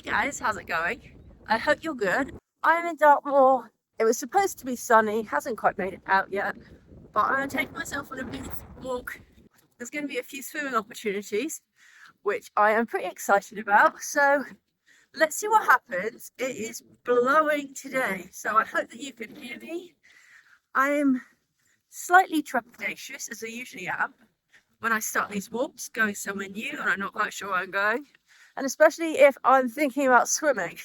Hey guys, how's it going? I hope you're good. I'm in Dartmoor. It was supposed to be sunny, hasn't quite made it out yet, but I'm going to take myself on a beautiful walk. There's going to be a few swimming opportunities, which I am pretty excited about. So let's see what happens. It is blowing today, so I hope that you can hear me. I'm slightly trepidatious, as I usually am, when I start these walks, going somewhere new and I'm not quite sure where I'm going. And especially if I'm thinking about swimming.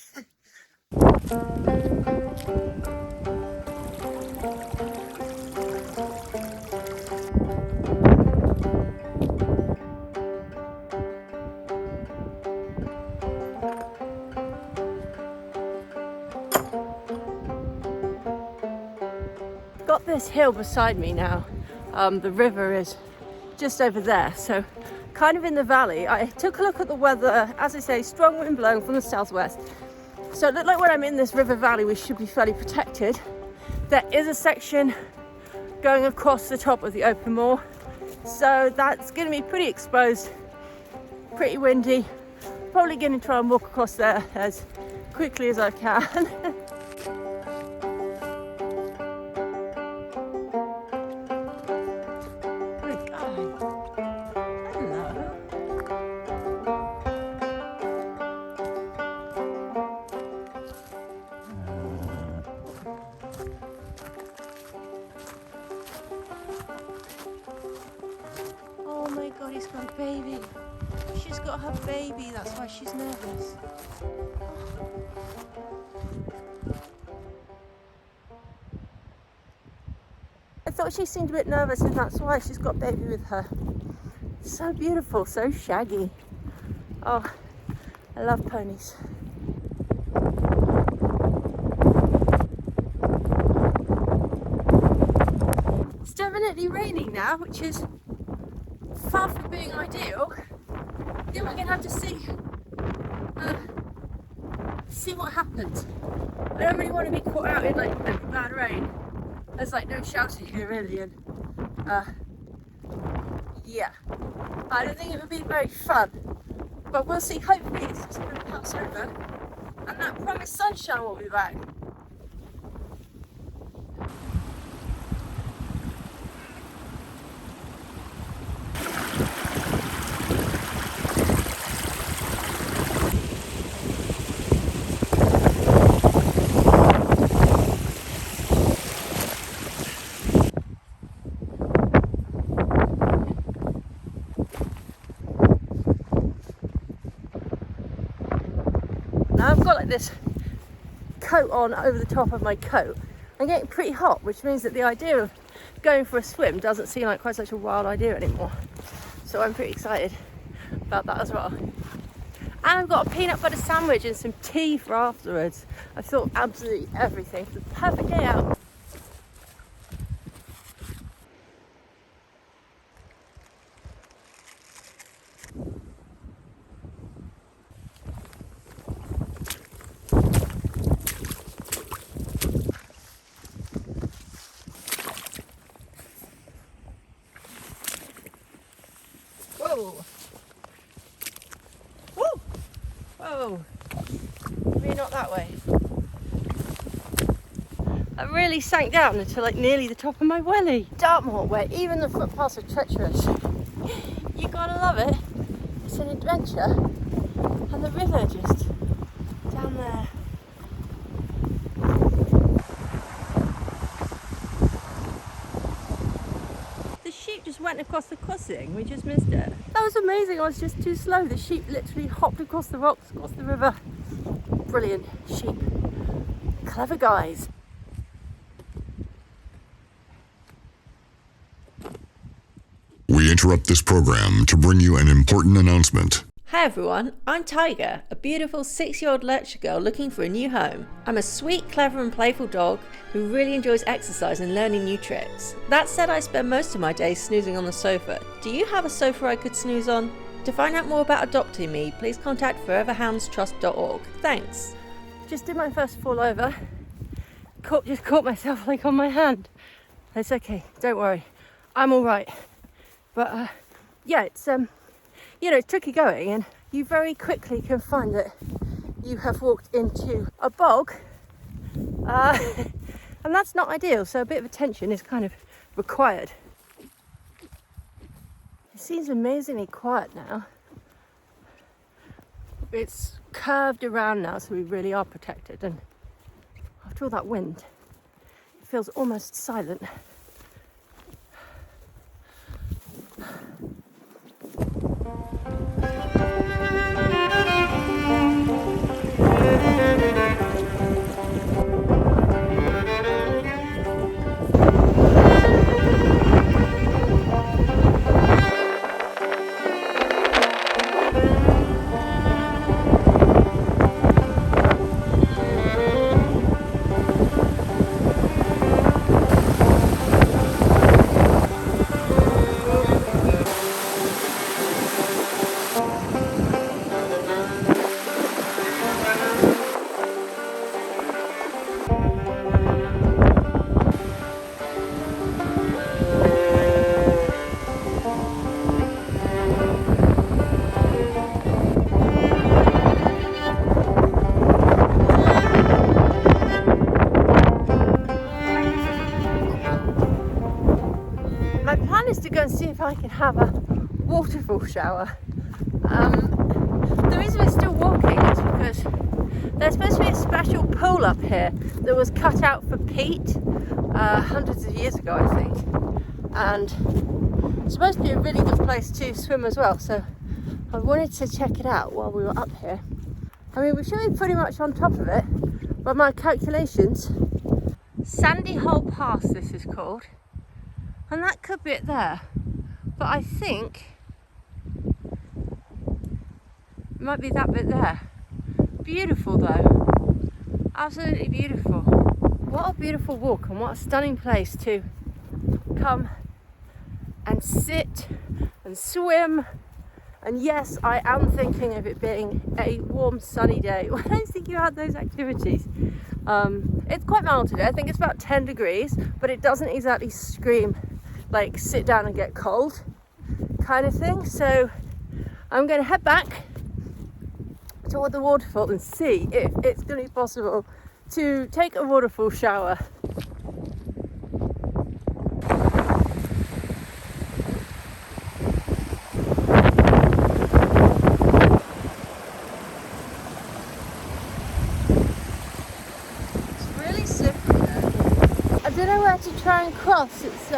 Got this hill beside me now. The river is just over there, so kind of in the valley. I took a look at the weather. As I say, strong wind blowing from the southwest. So it looked like when I'm in this river valley, we should be fairly protected. There is a section going across the top of the open moor, so that's going to be pretty exposed, pretty windy. Probably going to try and walk across there as quickly as I can. Oh my god, he's got a baby. She's got her baby, that's why she's nervous. I thought she seemed a bit nervous and that's why she's got a baby with her. So beautiful, so shaggy. Oh, I love ponies. It's definitely raining now, which is far from being ideal. Then we're gonna have to see what happens. I don't really want to be caught out in like bad rain. There's like no shelter here really, and yeah, I don't think it would be very fun. But we'll see. Hopefully it's just going to pass over, and that promised sunshine will be back. Now I've got like this coat on over the top of my coat. I'm getting pretty hot, which means that the idea of going for a swim doesn't seem like quite such a wild idea anymore. So I'm pretty excited about that as well. And I've got a peanut butter sandwich and some tea for afterwards. I thought absolutely everything. The perfect day out. Whoa! Woo! Whoa! Maybe not that way. I really sank down until like nearly the top of my welly. Dartmoor, where even the footpaths are treacherous. You gotta love it. It's an adventure. And the river just down there. The sheep just went across the crossing. We just missed it. That was amazing. I was just too slow. The sheep literally hopped across the rocks, across the river. Brilliant sheep. Clever guys. We interrupt this program to bring you an important announcement. Hi everyone, I'm Tiger, a beautiful 6-year-old lurcher girl looking for a new home. I'm a sweet, clever and playful dog who really enjoys exercise and learning new tricks. That said, I spend most of my days snoozing on the sofa. Do you have a sofa I could snooze on? To find out more about adopting me, please contact foreverhoundstrust.org. Thanks. Just did my first fall over. Just caught myself like on my hand. It's okay, don't worry. I'm all right. But yeah, it's it's tricky going, and you very quickly can find that you have walked into a bog, and that's not ideal, so a bit of attention is kind of required. It seems amazingly quiet now. It's curved around now, so we really are protected, and after all that wind, it feels almost silent. My plan is to go and see if I can have a waterfall shower. The reason we're still walking is because there's supposed to be a special pool up here that was cut out for peat hundreds of years ago, I think, and it's supposed to be a really good place to swim as well, so I wanted to check it out while we were up here. I mean, we should be pretty much on top of it, but my calculations, Sandy Hole Pass this is called, and that could be it there, but I think it might be that bit there. Beautiful though, absolutely beautiful. What a beautiful walk, and what a stunning place to come and sit and swim. And yes, I am thinking of it being a warm sunny day when I was thinking about those activities. It's quite mild today, I think it's about 10 degrees, but it doesn't exactly scream like sit down and get cold kind of thing. So I'm going to head back toward the waterfall and see if it's going to be possible to take a waterfall shower. It's really slippery there. I don't know where to try and cross. It's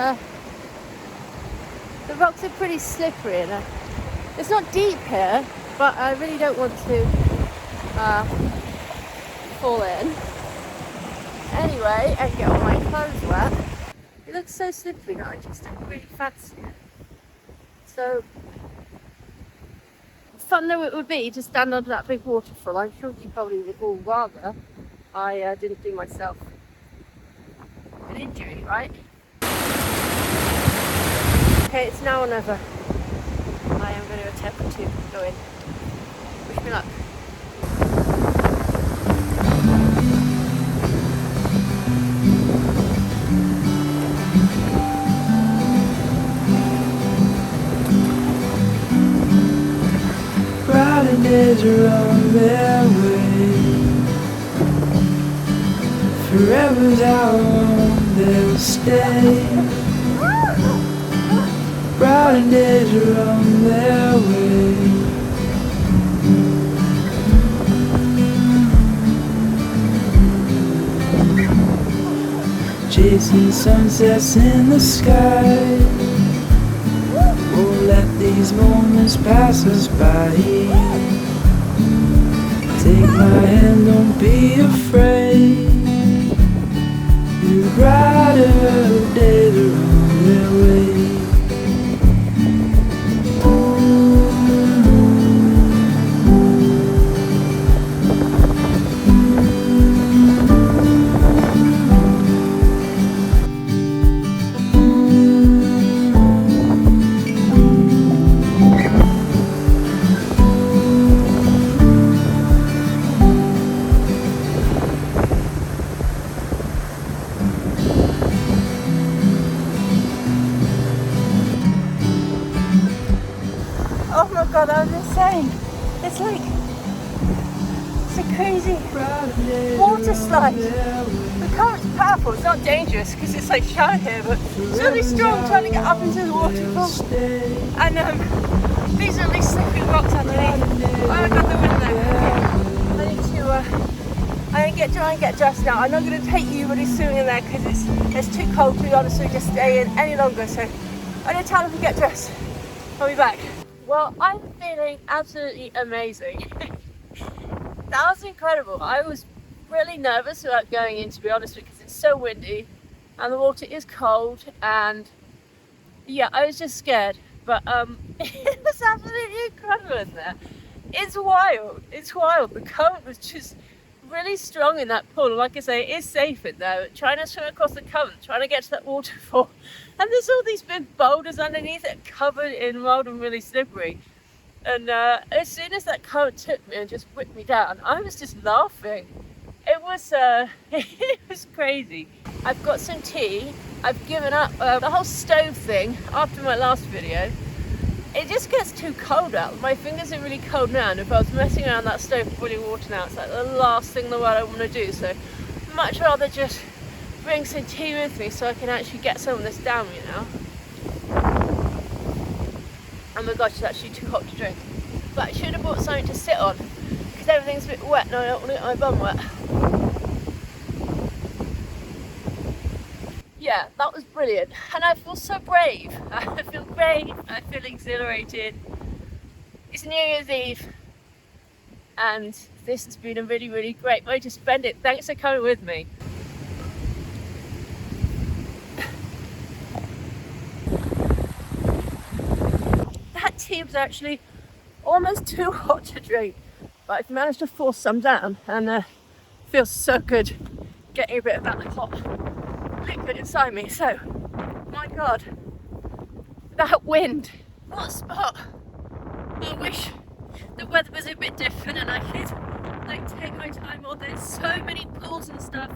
the rocks are pretty slippery, and it's not deep here, but I really don't want to fall in. Anyway, and get all my clothes wet. It looks so slippery that I just don't really fancy it. So fun though it would be to stand under that big waterfall, I'm sure you probably would all rather I didn't do myself an injury, right? Okay, it's now or never. I am going to attempt to go in. Wish me luck. Brighter days are on their way. Forever's how long they'll stay. Brighter days are on their way. Chasing sunsets in the sky. Won't let these moments pass us by. Take my hand, don't be afraid. The brighter days are on their way. Oh my god, that was insane. It's like a crazy water slide. The current's powerful, it's not dangerous because it's like shallow here, but it's really strong trying to get up into the waterfall. And these are really slippery rocks underneath. Oh, I got the wind there. I need to try and get dressed now. I'm not going to take you really soon in there because it's too cold to honestly just stay in any longer. So I'm going to tell them to get dressed. I'll be back. Well, I'm feeling absolutely amazing. That was incredible. I was really nervous about going in, to be honest, because it's so windy and the water is cold, and yeah, I was just scared. But it was absolutely incredible in there. It's wild. It's wild. The current was just really strong in that pool. Like I say, it is safe in there. Trying to swim across the current, trying to get to that waterfall, and there's all these big boulders underneath it, covered in mud and really slippery. And as soon as that current took me and just whipped me down, I was just laughing. It was it was crazy. I've got some tea. I've given up the whole stove thing after my last video. It just gets too cold out. My fingers are really cold now, and if I was messing around that stove boiling water now, it's like the last thing in the world I want to do. So much rather just bring some tea with me so I can actually get some of this down, you know. Oh my gosh, it's actually too hot to drink. But I should have bought something to sit on because everything's a bit wet and I don't want to get my bum wet. Yeah, that was brilliant. And I feel so brave. I feel brave. I feel exhilarated. It's New Year's Eve. And this has been a really, really great way to spend it. Thanks for coming with me. That tea was actually almost too hot to drink, but I've managed to force some down, and it feels so good getting a bit of that hot liquid inside me. So, my God, that wind, what a spot. I wish the weather was a bit different and I could like take my time more. There's so many pools and stuff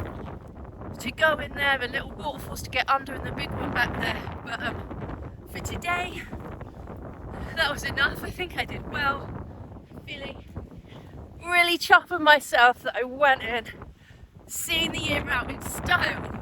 to go in there and little waterfalls to get under, and the big one back there. But for today, that was enough. I think I did well. I'm feeling really chuffed with myself that I went in, seeing the year out in style.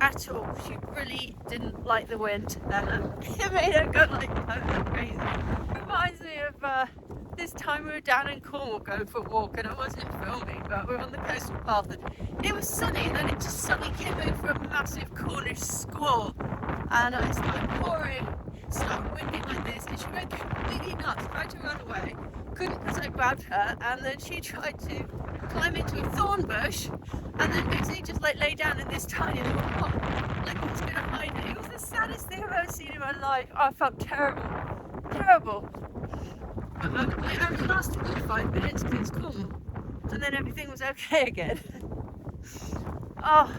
At all. She really didn't like the wind, and it made her go like crazy. Reminds me of this time we were down in Cornwall going for a walk, and I wasn't filming, but we were on the coastal path and it was sunny, and then it just suddenly came over a massive Cornish squall, and it started pouring, started winding like this, and she went completely nuts, tried to run away, couldn't because I grabbed her, and then she tried to climb into a thorn bush, and then basically just like lay down in this tiny little pot, like I was gonna hide it. It was the saddest thing I've ever seen in my life. Oh, I felt terrible, terrible. But I only lasted like 5 minutes because it's cool, and then everything was okay again. Oh,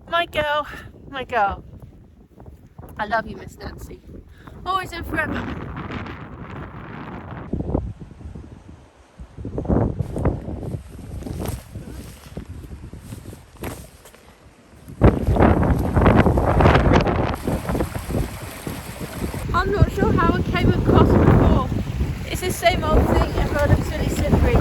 my girl, my girl. I love you, Miss Nancy. Always and forever. I'm not sure how it came across before. It's the same old thing, everyone looks really slippery.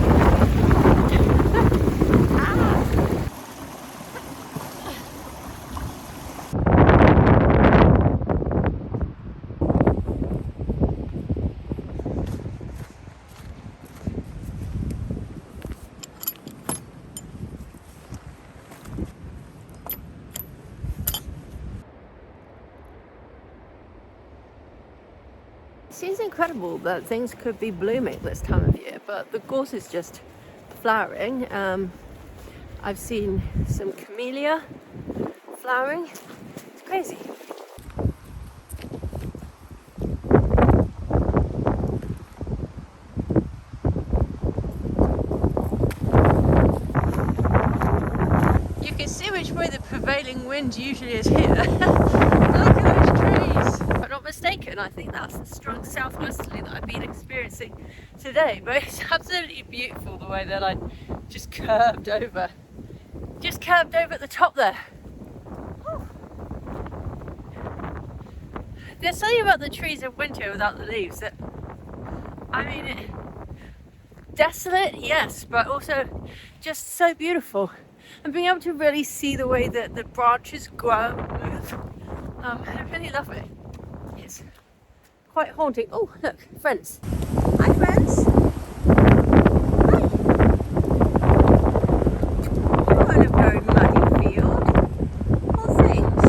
seems incredible that things could be blooming this time of year, but the gorse is just flowering. I've seen some camellia flowering. It's crazy. You can see which way the prevailing wind usually is here. Look at those trees. If I'm not mistaken, I think that's the strong southwesterly that I've been experiencing today. But it's absolutely beautiful the way that I just curved over. Just curved over at the top there. Whew. There's something about the trees in winter without the leaves that, I mean, desolate, yes, but also just so beautiful. And being able to really see the way that the branches grow and move, I really love it. It's quite haunting. Oh, look, friends. Hi, friends. Hi. You're in a very muddy field. All things.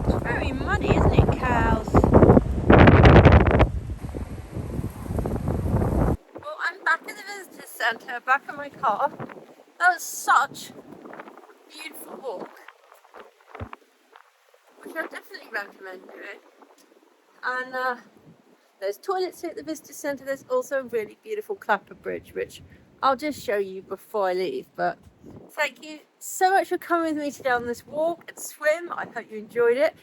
It's very muddy, isn't it, cows? Well, I'm back at the visitor centre, back in my car. That was such a beautiful walk, which I definitely recommend doing. And there's toilets here at the visitor centre. There's also a really beautiful clapper bridge, which I'll just show you before I leave. But thank you so much for coming with me today on this walk and swim. I hope you enjoyed it.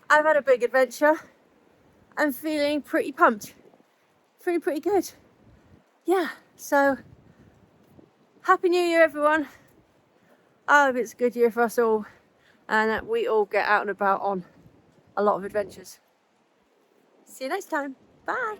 I've had a big adventure. I'm feeling pretty pumped. Feeling pretty good. Yeah, so Happy New Year, everyone. I hope it's a good year for us all and that we all get out and about on a lot of adventures. See you next time. Bye.